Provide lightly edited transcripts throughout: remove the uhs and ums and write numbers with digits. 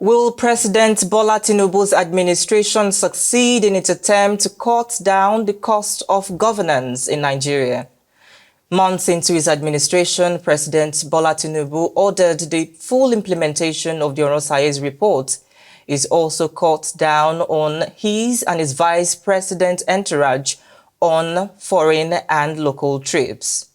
Will President Bola Tinubu's administration succeed in its attempt to cut down the cost of governance in Nigeria? Months into his administration, President Bola Tinubu ordered the full implementation of the Orosaye's report. He's also cut down on his and his vice president entourage on foreign and local trips.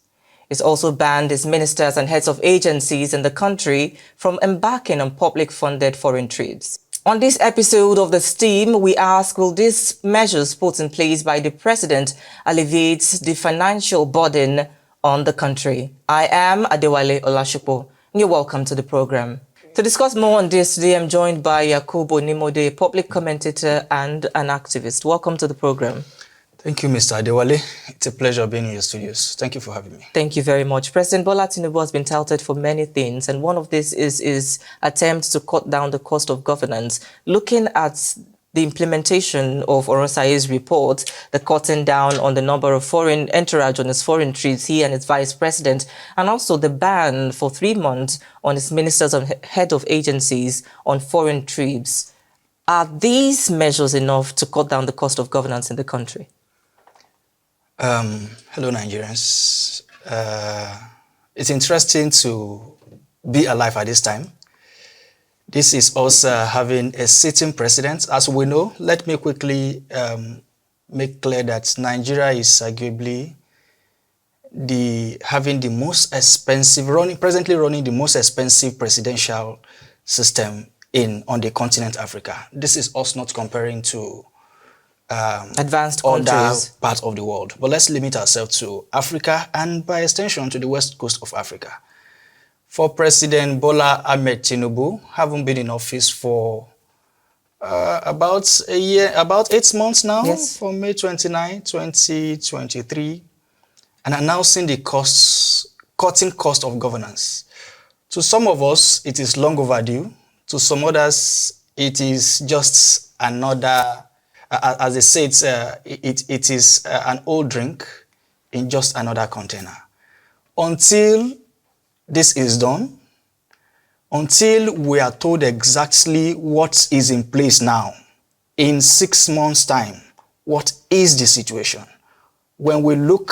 It's also banned his ministers and heads of agencies in the country from embarking on public-funded foreign trips. On this episode of THESTEAM, we ask, will these measures put in place by the president alleviate the financial burden on the country? I am Adewale Olashopo. You're welcome to the program. To discuss more on this today, I'm joined by Yakubu Nimode, a public commentator and an activist. Welcome to the program. Thank you, Mr. Adewale. It's a pleasure being in your studios. Thank you for having me. Thank you very much. President Bola Tinubu has been touted for many things, and one of these is his attempt to cut down the cost of governance. Looking at the implementation of Orosaye's report, the cutting down on the number of foreign entourage on his foreign trips, he and his vice president, and also the ban for 3 months on his ministers and head of agencies on foreign trips. Are these measures enough to cut down the cost of governance in the country? Hello, Nigerians. It's interesting to be alive at this time. This is us having a sitting president. As we know, let me quickly make clear that Nigeria is arguably having the most expensive, presently running the most expensive presidential system on the continent Africa. This is us not comparing to advanced countries, other parts of the world. But let's limit ourselves to Africa and by extension to the west coast of Africa. For President Bola Ahmed Tinubu, having been in office for about a year, about 8 months now, yes, from May 29, 2023, and announcing the cutting cost of governance. To some of us, it is long overdue. To some others, it is just another, as they say, it is an old drink in just another container. Until this is done, until we are told exactly what is in place now, in 6 months' time, what is the situation? When we look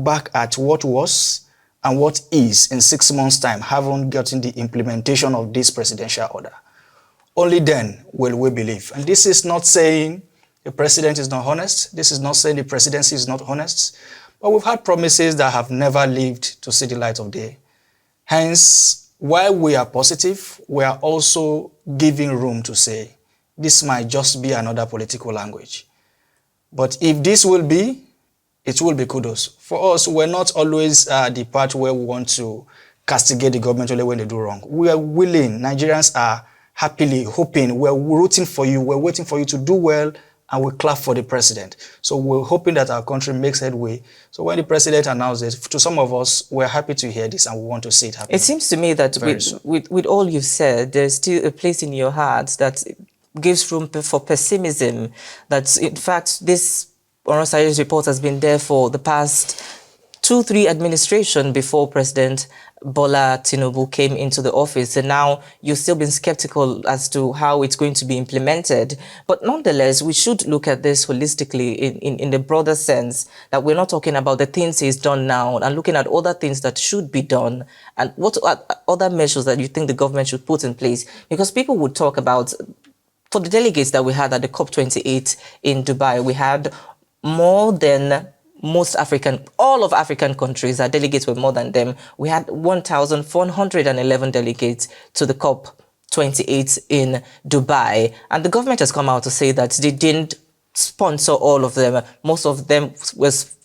back at what was and what is in 6 months' time, haven't gotten the implementation of this presidential order, only then will we believe. And this is not saying the president is not honest. This is not saying the presidency is not honest. But we've had promises that have never lived to see the light of day. Hence, while we are positive, we are also giving room to say this might just be another political language. But if this will be, it will be kudos. For us, we're not always the part where we want to castigate the government only when they do wrong. We are willing. Nigerians are happily hoping. We're rooting for you. We're waiting for you to do well, and we clap for the president. So we're hoping that our country makes headway. So when the president announces it, to some of us, we're happy to hear this and we want to see it happen. It seems to me that with all you've said, there's still a place in your heart that gives room for pessimism, that in fact this Orosaye's report has been there for the past 2-3 administrations before President Bola Tinubu came into the office, and now you've still been skeptical as to how it's going to be implemented. But nonetheless, we should look at this holistically in the broader sense that we're not talking about the things he's done now and looking at other things that should be done and what are other measures that you think the government should put in place. Because people would talk about, for the delegates that we had at the COP28 in Dubai, we had more than all of African countries. Our delegates were more than them. We had 1,411 delegates to the COP28 in Dubai. And the government has come out to say that they didn't sponsor all of them. Most of them was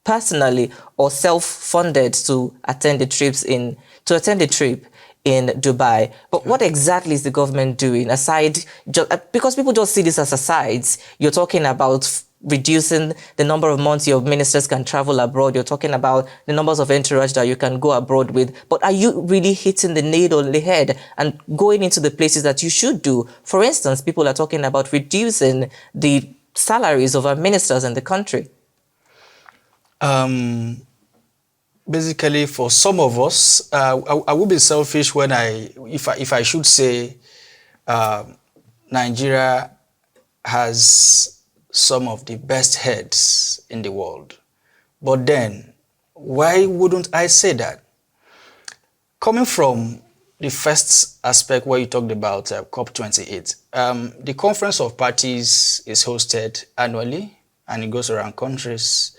personally or self-funded to attend the trip in Dubai. But what exactly is the government doing aside, because people just see this as asides? You're talking about reducing the number of months your ministers can travel abroad. You're talking about the numbers of entourage that you can go abroad with. But are you really hitting the nail on the head and going into the places that you should do? For instance, people are talking about reducing the salaries of our ministers in the country. Basically, for some of us, I would be selfish when if I should say Nigeria has some of the best heads in the world. But then, why wouldn't I say that? Coming from the first aspect where you talked about COP28, the Conference of Parties is hosted annually and it goes around countries.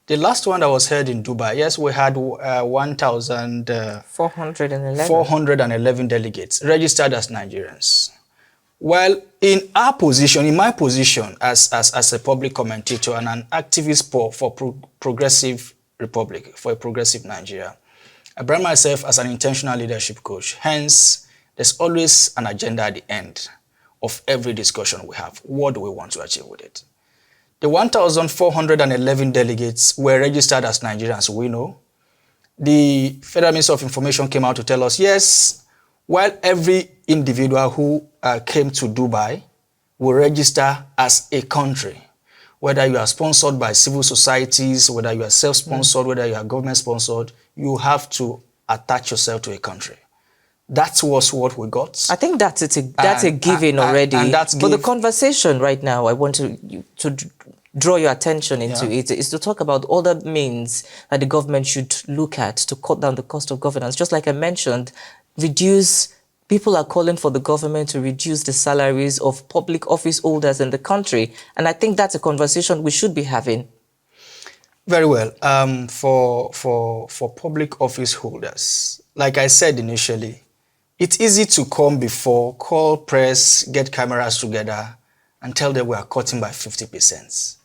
The last one that was held in Dubai, yes, we had 1,411 delegates registered as Nigerians. Well, in our position, in my position as a public commentator and an activist for progressive republic, for a progressive Nigeria, I brand myself as an intentional leadership coach. Hence, there's always an agenda at the end of every discussion we have. What do we want to achieve with it? The 1,411 delegates were registered as Nigerians, we know. The Federal Minister of Information came out to tell us, yes, while every individual who came to Dubai will register as a country, whether you are sponsored by civil societies, whether you are self-sponsored, whether you are government-sponsored, you have to attach yourself to a country. That was what we got. I think that's a given already. And that's but the conversation right now, I want to draw your attention into it, is to talk about other means that the government should look at to cut down the cost of governance. Just like I mentioned, people are calling for the government to reduce the salaries of public office holders in the country. And I think that's a conversation we should be having. Very well. For public office holders, like I said initially, it's easy to come before, call press, get cameras together, and tell them we are cutting by 50%.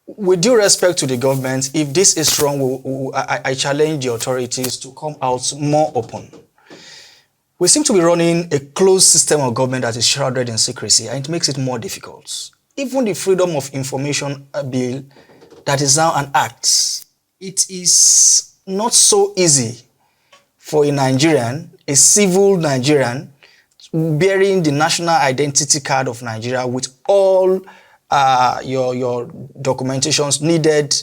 With due respect to the government, if this is wrong, I challenge the authorities to come out more open. We seem to be running a closed system of government that is shrouded in secrecy, and it makes it more difficult. Even the Freedom of Information Bill that is now an act, it is not so easy for a Nigerian, a civil Nigerian, bearing the national identity card of Nigeria with all your documentations needed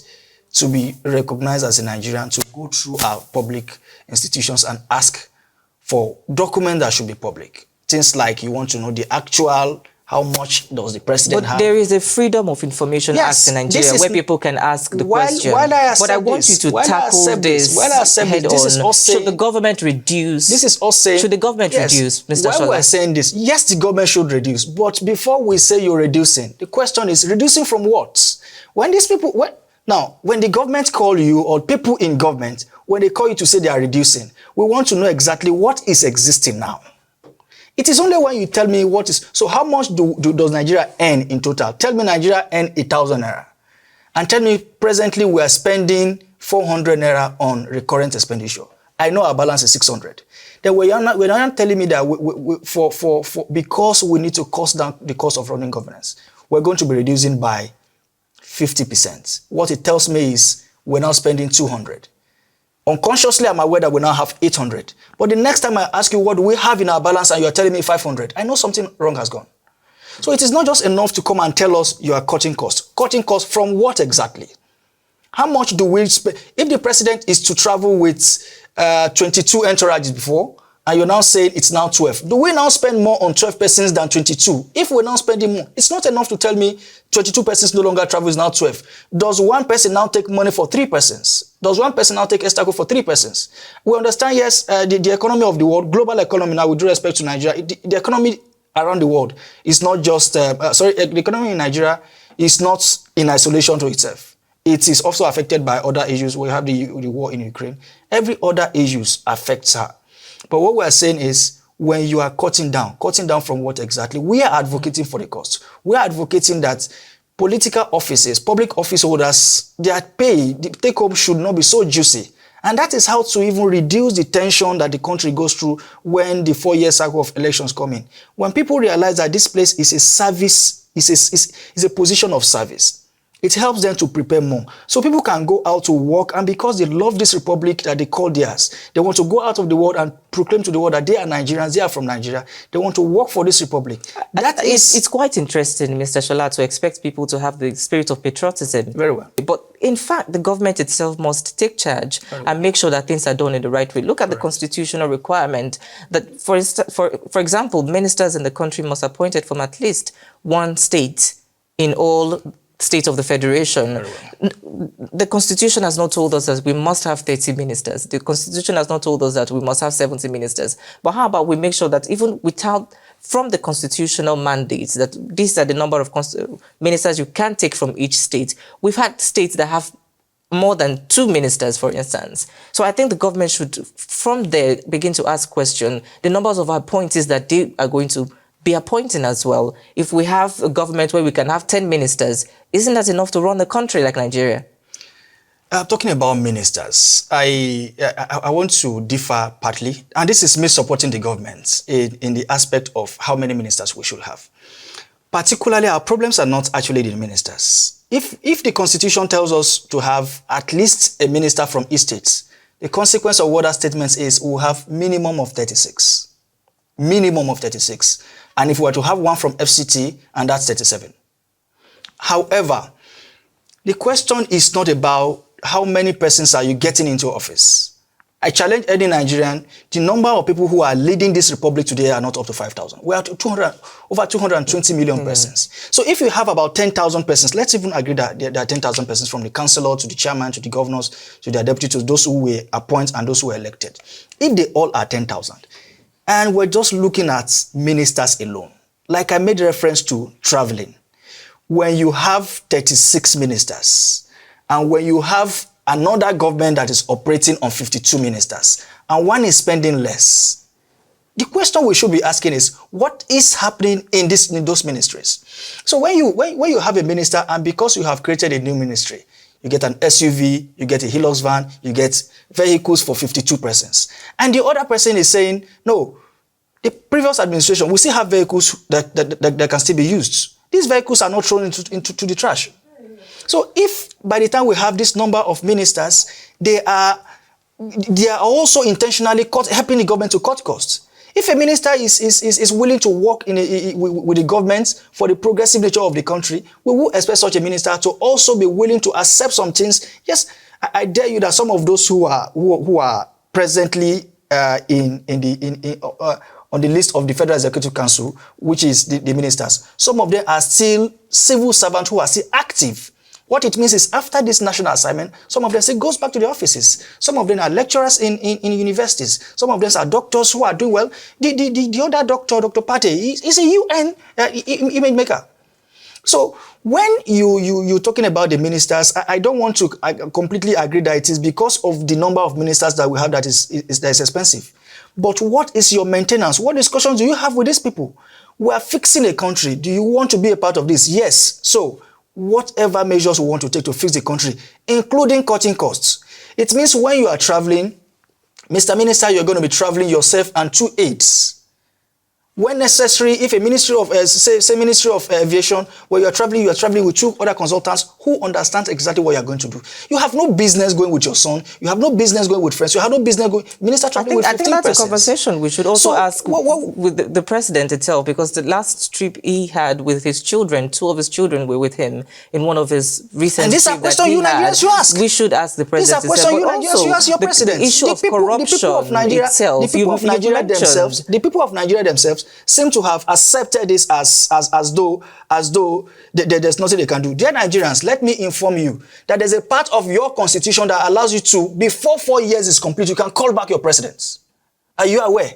to be recognized as a Nigerian, to go through our public institutions and ask for documents that should be public. Things like you want to know the actual, how much does the president have? But there is a Freedom of Information Act in Nigeria where people can ask the question. But I want you to tackle this head on. Should the government reduce? This is us saying. Should the government reduce, Mr. While Shola? we're saying this, yes, the government should reduce. But before we say you're reducing, the question is reducing from what? When these people, when the government call you, or people in government, when they call you to say they are reducing, we want to know exactly what is existing now. It is only when you tell me what is... So how much does Nigeria earn in total? Tell me Nigeria earn 1,000 naira. And tell me presently we are spending 400 naira on recurrent expenditure. I know our balance is 600. Then we're not telling me that because we need to cost down the cost of running governance, we're going to be reducing by 50%. What it tells me is we're now spending 200. Unconsciously, I'm aware that we now have 800. But the next time I ask you what do we have in our balance and you are telling me 500, I know something wrong has gone. So it is not just enough to come and tell us you are cutting costs. Cutting costs from what exactly? How much do we spend? If the president is to travel with 22 entourages before, and you're now saying it's now 12, do we now spend more on 12 persons than 22? If we're now spending more, it's not enough to tell me 22 persons no longer travel, is now 12. Does one person now take money for 3 persons? Does one person now take extra for 3 persons? We understand, yes, the economy of the world, global economy now, with due respect to Nigeria, the economy around the world is not just, the economy in Nigeria is not in isolation to itself. It is also affected by other issues. We have the war in Ukraine. Every other issues affects her. But what we are saying is, when you are cutting down from what exactly? We are advocating for the cost. We are advocating that political offices, public office holders, their pay, the take home should not be so juicy. And that is how to even reduce the tension that the country goes through when the 4-year cycle of elections come in. When people realize that this place is a service, is a position of service. it helps them to prepare more. So people can go out to work, and because they love this republic that they call theirs, they want to go out of the world and proclaim to the world that they are Nigerians, they are from Nigeria. They want to work for this republic. It's quite interesting, Mr. Shola, to expect people to have the spirit of patriotism. Very well. But in fact, the government itself must take charge and make sure that things are done in the right way. Look at the constitutional requirement that, for example, ministers in the country must be appointed from at least one state in all states of the federation. The constitution has not told us that we must have 30 ministers. The constitution has not told us that we must have 70 ministers. But how about we make sure that even from the constitutional mandates, that these are the number of ministers you can take from each state. We've had states that have more than 2 ministers, for instance. So I think the government should, from there, begin to ask questions. The numbers of appointees that they are going to be appointing as well. If we have a government where we can have 10 ministers, isn't that enough to run the country like Nigeria? Talking about ministers, I want to differ partly, and this is me supporting the government in the aspect of how many ministers we should have. Particularly, our problems are not actually the ministers. If the constitution tells us to have at least a minister from each state, the consequence of what that statement is, we'll have minimum of 36. Minimum of 36. And if we were to have one from FCT, and that's 37. However, the question is not about how many persons are you getting into office. I challenge any Nigerian, the number of people who are leading this republic today are not up to 5,000. We are over 220 million persons. So if you have about 10,000 persons, let's even agree that there are 10,000 persons, from the councillor to the chairman to the governors to their deputies, to those who were appointed and those who were elected. If they all are 10,000, and we're just looking at ministers alone, like I made reference to traveling, when you have 36 ministers, and when you have another government that is operating on 52 ministers, and one is spending less, the question we should be asking is, what is happening in those ministries? So when you have a minister, and because you have created a new ministry, you get an SUV, you get a Hilux van, you get vehicles for 52 persons. And the other person is saying, no, the previous administration, we still have vehicles that can still be used. These vehicles are not thrown into the trash. So if by the time we have this number of ministers, they are also intentionally helping the government to cut costs. If a minister is willing to work with the government for the progressive nature of the country, we will expect such a minister to also be willing to accept some things. Yes, I dare you that some of those who are presently on the list of the Federal Executive Council, which is the ministers, some of them are still civil servants who are still active. What it means is, after this national assignment, some of them still goes back to the offices. Some of them are lecturers in universities. Some of them are doctors who are doing well. The other doctor, Dr. Pate, is a UN image maker. So when you're talking about the ministers, I don't want to completely agree that it is because of the number of ministers that we have that is expensive. But what is your maintenance? What discussions do you have with these people? We are fixing a country. Do you want to be a part of this? Yes. So whatever measures we want to take to fix the country, including cutting costs. It means when you are traveling, Mr. Minister, you're going to be traveling yourself and 2 aides. When necessary, if a Ministry of, Ministry of Aviation, where you are traveling with 2 other consultants who understand exactly what you are going to do. You have no business going with your son. You have no business going with friends. You have no business going, Minister traveling with 15 persons. I think that's a conversation we should also ask with the president itself, because the last trip he had with his children, 2 of his children were with him in one of his recent trips. And this is a question you Nigerians should ask. We should ask the president. This is a question you Nigerians should ask your president. The issue of corruption itself. The people of Nigeria themselves seem to have accepted this as though there's nothing they can do. Dear Nigerians, let me inform you that there's a part of your constitution that allows you to, before 4 years is complete, you can call back your presidents. Are you aware?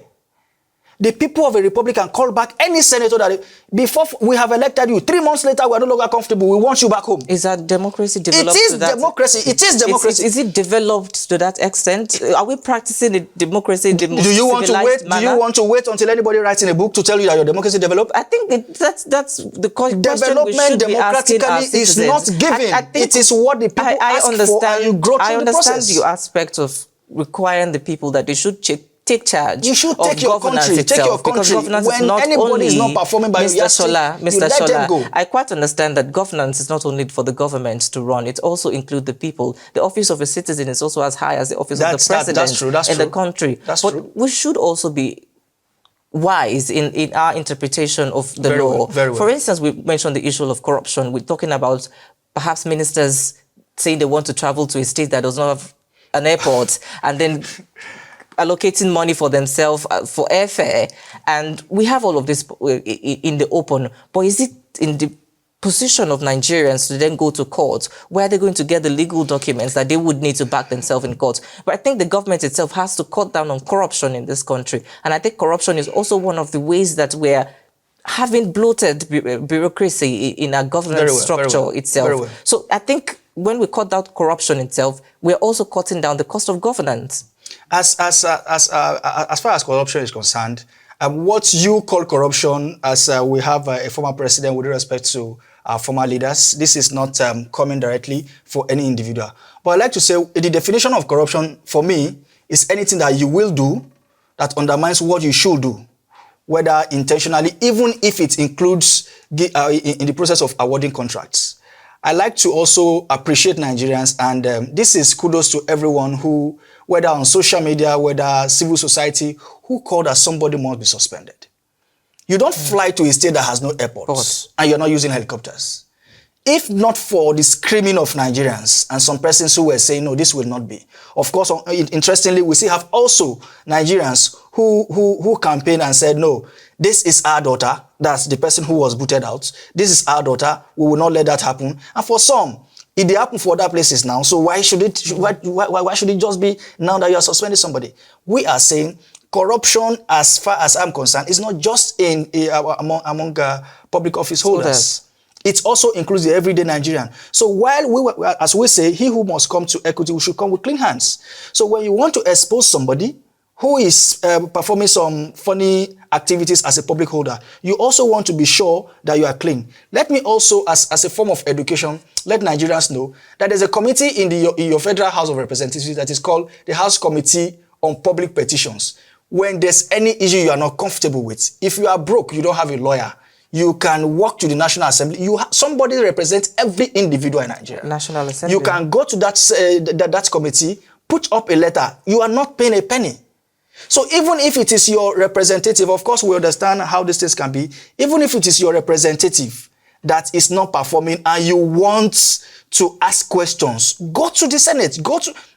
The people of a republic can call back any senator that before we have elected you, 3 months later we are no longer comfortable. We want you back home. Is that democracy developed? It is democracy. It is democracy. Is it developed to that extent? Are we practicing the democracy in the most civilized manner? Do you want to wait until anybody writes in a book to tell you that your democracy developed? I think that's the question development we should be asking our democratically is citizens. not given. It is what the people ask for, and you grow through the process. I understand your aspect of requiring the people that they should take charge You should of take your governance country. itself. Take your Because country. governance is When not anybody only is not performing by Mr. your Shola, you Mr. let them Shola, go. I quite understand that governance is not only for the government to run, it also includes the people. The office of a citizen is also as high as the office of the president That's in true. the country. That's but true. we should also be wise in our interpretation of the Very law. well, very well. For instance, we mentioned the issue of corruption. We're talking about perhaps ministers saying they want to travel to a state that does not have an airport and then allocating money for themselves for airfare. And we have all of this in the open. But is it in the position of Nigerians to then go to court, where they're going to get the legal documents that they would need to back themselves in court? But I think the government itself has to cut down on corruption in this country. And I think corruption is also one of the ways that we're having bloated bureaucracy in our governance structure itself. So I think when we cut down corruption itself, we're also cutting down the cost of governance. As far as corruption is concerned, what you call corruption, as we have a former president with respect to our former leaders, this is not coming directly for any individual. But I'd like to say the definition of corruption for me is anything that you will do that undermines what you should do, whether intentionally, even if it includes in the process of awarding contracts. I like to also appreciate Nigerians, and this is kudos to everyone who, whether on social media, whether civil society, who called that somebody must be suspended. You don't fly to a state that has no airports and you're not using helicopters. If not for the screaming of Nigerians and some persons who were saying, no, this will not be. Of course, interestingly, we still have also Nigerians who campaigned and said, no, this is our daughter. That's the person who was booted out. This is our daughter. We will not let that happen. And for some, it did happen for other places now. So why should it just be now that you are suspending somebody? We are saying corruption, as far as I'm concerned, is not just among public office holders. It also includes the everyday Nigerian. So while as we say, he who must come to equity, we should come with clean hands. So when you want to expose somebody who is performing some funny activities as a public holder, you also want to be sure that you are clean. Let me also, as a form of education, let Nigerians know that there's a committee in your Federal House of Representatives that is called the House Committee on Public Petitions. When there's any issue you are not comfortable with, if you are broke, you don't have a lawyer, you can walk to the National Assembly. Somebody represents every individual in Nigeria. National Assembly. You can go to that committee, put up a letter. You are not paying a penny. So even if it is your representative, of course we understand how these things can be, even if it is your representative that is not performing and you want to ask questions, go to the Senate,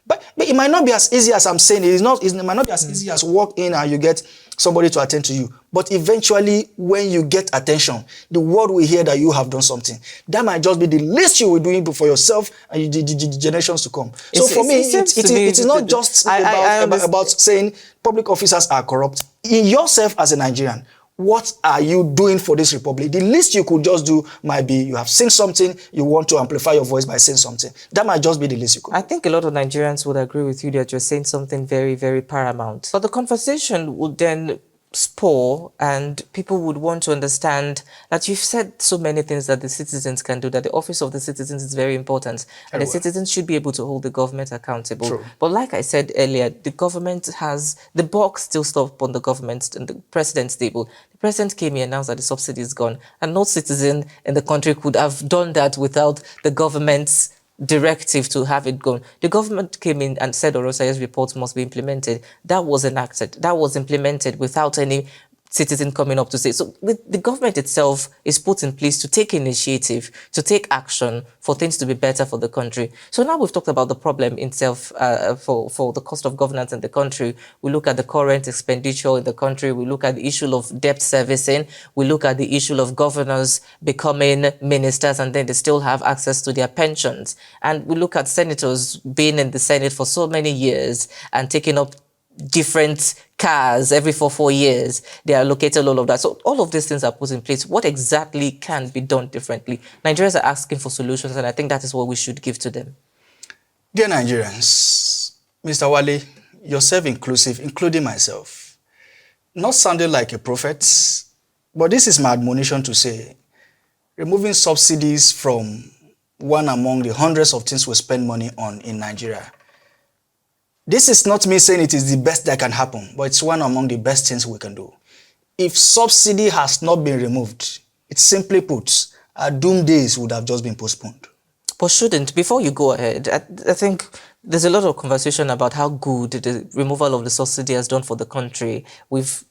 but it might not be as easy as I'm saying. It might not be as easy as walk in and you get somebody to attend to you. But eventually, when you get attention, the world will hear that you have done something. That might just be the least you will do for yourself and the generations to come. So for me, it is not just about saying public officers are corrupt. In yourself as a Nigerian, what are you doing for this republic? The least you could just do might be you have seen something, you want to amplify your voice by saying something. That might just be the least you could do. I think a lot of Nigerians would agree with you that you're saying something very, very paramount. But the conversation would then spore and people would want to understand that you've said so many things that the citizens can do, that the office of the citizens is very important and the citizens should be able to hold the government accountable. True. But like I said earlier, the government has, the buck still stopped on the government and the president's table. The president came here and announced that the subsidy is gone and no citizen in the country could have done that without the government's directive to have it gone. The government came in and said Orosaye's report must be implemented. That was enacted. That was implemented without any citizen coming up to say. So the government itself is put in place to take initiative, to take action for things to be better for the country. So now we've talked about the problem itself for the cost of governance in the country. We look at the current expenditure in the country. We look at the issue of debt servicing. We look at the issue of governors becoming ministers and then they still have access to their pensions. And we look at senators being in the Senate for so many years and taking up different cars every 4 years. They are allocated all of that. So all of these things are put in place. What exactly can be done differently? Nigerians are asking for solutions, and I think that is what we should give to them. Dear Nigerians, Mr. Wale, yourself inclusive, including myself, not sounding like a prophet, but this is my admonition to say, removing subsidies from one among the hundreds of things we spend money on in Nigeria This is not me saying it is the best that can happen, but it's one among the best things we can do. If subsidy has not been removed, it's simply put, our doom days would have just been postponed. But shouldn't, before you go ahead, I think there's a lot of conversation about how good the removal of the subsidy has done for the country. We've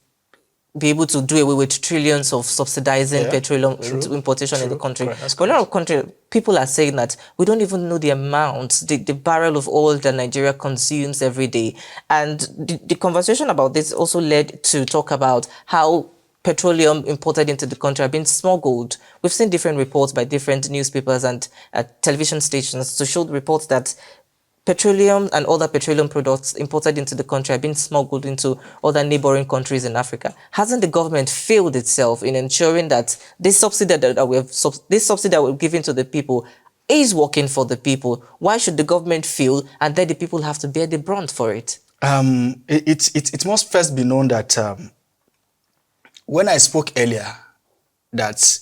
been able to do away with trillions of subsidizing petroleum importation in the country. But a lot of country, people are saying that we don't even know the amount, the barrel of oil that Nigeria consumes every day. And the conversation about this also led to talk about how petroleum imported into the country have been smuggled. We've seen different reports by different newspapers and television stations to show the reports that petroleum and other petroleum products imported into the country have been smuggled into other neighboring countries in Africa. Hasn't the government failed itself in ensuring that this subsidy that we're giving to the people is working for the people? Why should the government fail and then the people have to bear the brunt for it? It must first be known that when I spoke earlier that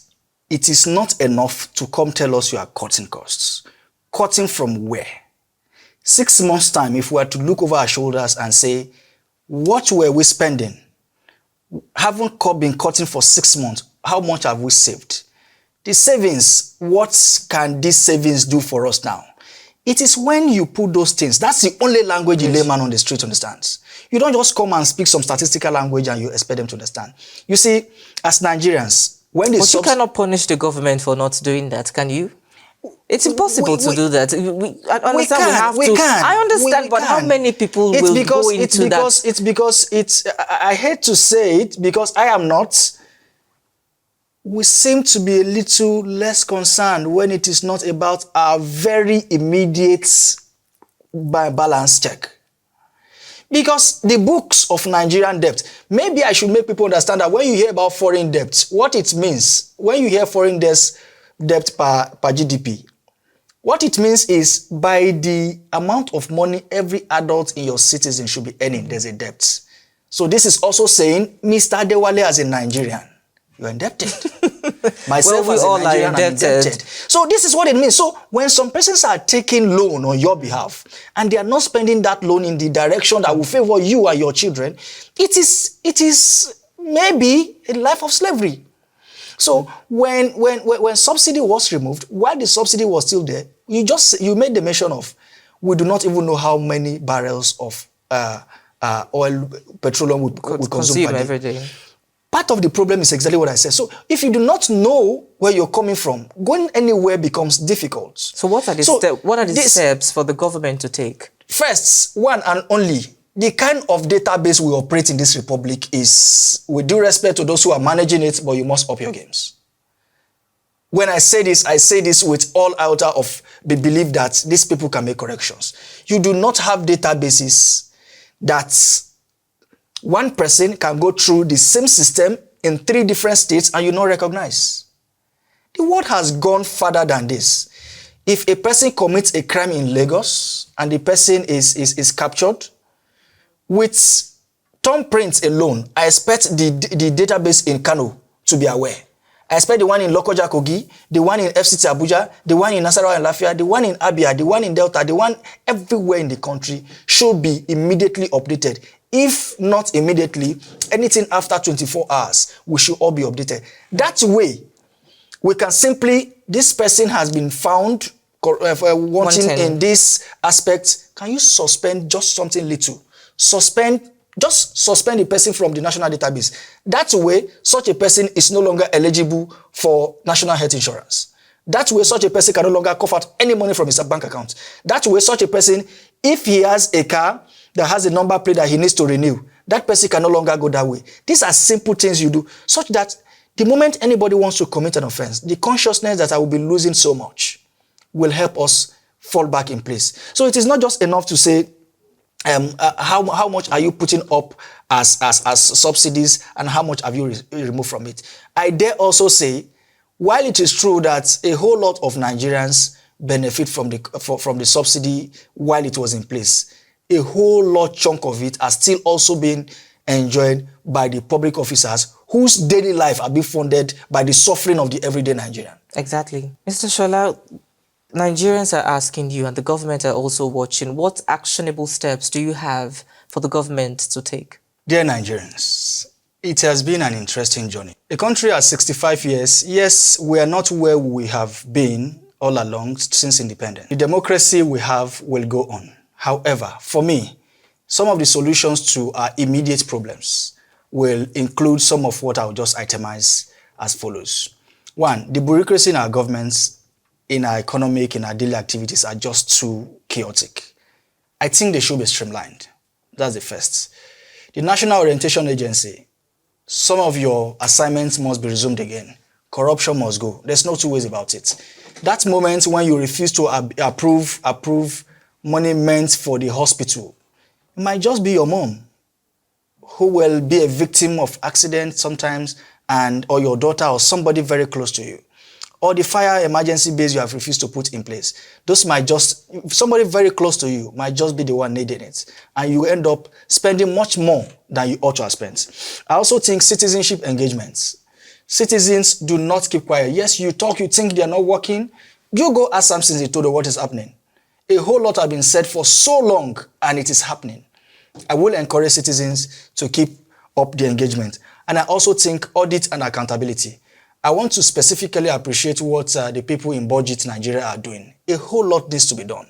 it is not enough to come tell us you are cutting costs. Cutting from where? 6 months' time, if we were to look over our shoulders and say, what were we spending? Haven't been cutting for 6 months. How much have we saved? The savings, what can these savings do for us now? It is when you put those things, that's the only language a layman on the street understands. You don't just come and speak some statistical language and you expect them to understand. You see, as Nigerians, when But you cannot punish the government for not doing that, can you? It's impossible to do that. I understand we have to. I understand, but how many people will go into that? It's because I hate to say it, because I am not. We seem to be a little less concerned when it is not about our very immediate balance check. Because the books of Nigerian debt, maybe I should make people understand that when you hear about foreign debt, what it means, when you hear foreign debt per GDP, what it means is by the amount of money every adult in your citizen should be earning, there's a debt. So this is also saying, Mr. Adewale as a Nigerian, you're indebted. Myself well, we as a all Nigerian, are indebted. So this is what it means. So when some persons are taking loan on your behalf and they are not spending that loan in the direction that will favor you and your children, it is maybe a life of slavery. So when subsidy was removed, while the subsidy was still there, you made the mention of, we do not even know how many barrels of petroleum we consume every day. Part of the problem is exactly what I said. So if you do not know where you're coming from, going anywhere becomes difficult. So what are the steps for the government to take? First, one and only, the kind of database we operate in this republic is, with due respect to those who are managing it, but you must up your games. When I say this with all iota of the belief that these people can make corrections. You do not have databases that one person can go through the same system in 3 different states and you not recognize. The world has gone further than this. If a person commits a crime in Lagos and the person is captured, with thumbprints alone, I expect the database in Kano to be aware. I expect the one in Lokoja Kogi, the one in FCT Abuja, the one in Nasarawa and Lafia, the one in Abia, the one in Delta, the one everywhere in the country should be immediately updated. If not immediately, anything after 24 hours, we should all be updated. That way, we can simply, this person has been found wanting in this aspect. Can you suspend just something little? Just suspend the person from the national database. That way, such a person is no longer eligible for national health insurance. That way, such a person can no longer cough out any money from his bank account. That way, such a person, if he has a car that has a number plate that he needs to renew, that person can no longer go that way. These are simple things you do, such that the moment anybody wants to commit an offense, the consciousness that I will be losing so much will help us fall back in place. So it is not just enough to say, how much are you putting up as subsidies and how much have you removed from it? I dare also say, while it is true that a whole lot of Nigerians benefit from the subsidy while it was in place, a whole lot chunk of it has still also been enjoyed by the public officers whose daily life are being funded by the suffering of the everyday Nigerian. Exactly. Mr. Shola, Nigerians are asking you, and the government are also watching, what actionable steps do you have for the government to take? Dear Nigerians, it has been an interesting journey. The country has 65 years. Yes, we are not where we have been all along since independence. The democracy we have will go on. However, for me, some of the solutions to our immediate problems will include some of what I'll just itemize as follows. One, the bureaucracy in our governments, in our economic, in our daily activities are just too chaotic. I think they should be streamlined. That's the first. The National Orientation Agency, some of your assignments must be resumed again. Corruption must go. There's no two ways about it. That moment when you refuse to approve money meant for the hospital, it might just be your mom who will be a victim of accident sometimes, or your daughter or somebody very close to you. Or the fire emergency base you have refused to put in place. Those might just, somebody very close to you might just be the one needing it. And you end up spending much more than you ought to have spent. I also think citizenship engagements. Citizens do not keep quiet. Yes, you talk, you think they are not working. You go ask Samson, he told you what is happening. A whole lot have been said for so long and it is happening. I will encourage citizens to keep up the engagement. And I also think audit and accountability. I want to specifically appreciate what the people in Budget Nigeria are doing. A whole lot needs to be done.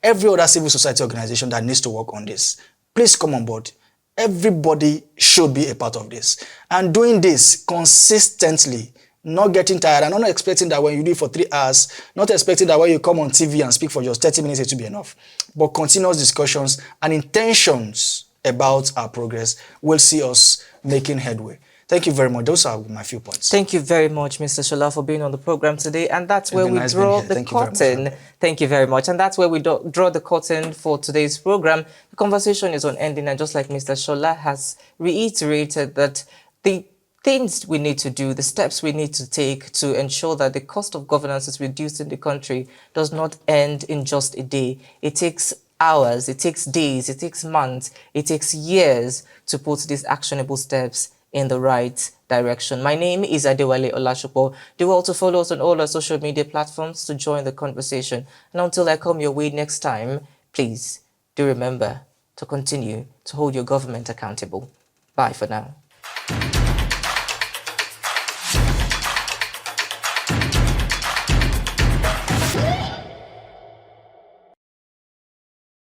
Every other civil society organization that needs to work on this, please come on board. Everybody should be a part of this. And doing this consistently, not getting tired, and not expecting that when you do it for 3 hours, not expecting that when you come on TV and speak for just 30 minutes, it will be enough. But continuous discussions and intentions about our progress will see us making headway. Thank you very much. Those are my few points. Thank you very much, Mr. Shola, for being on the program today. And that's where we draw the curtain. Thank you very much. And that's where we draw the curtain for today's program. The conversation is on ending. And just like Mr. Shola has reiterated that the things we need to do, the steps we need to take to ensure that the cost of governance is reduced in the country does not end in just a day. It takes hours, it takes days, it takes months, it takes years to put these actionable steps in the right direction. My name is Adewale Olashopo. Do well to follow us on all our social media platforms to join the conversation. And until I come your way next time, please do remember to continue to hold your government accountable. Bye for now.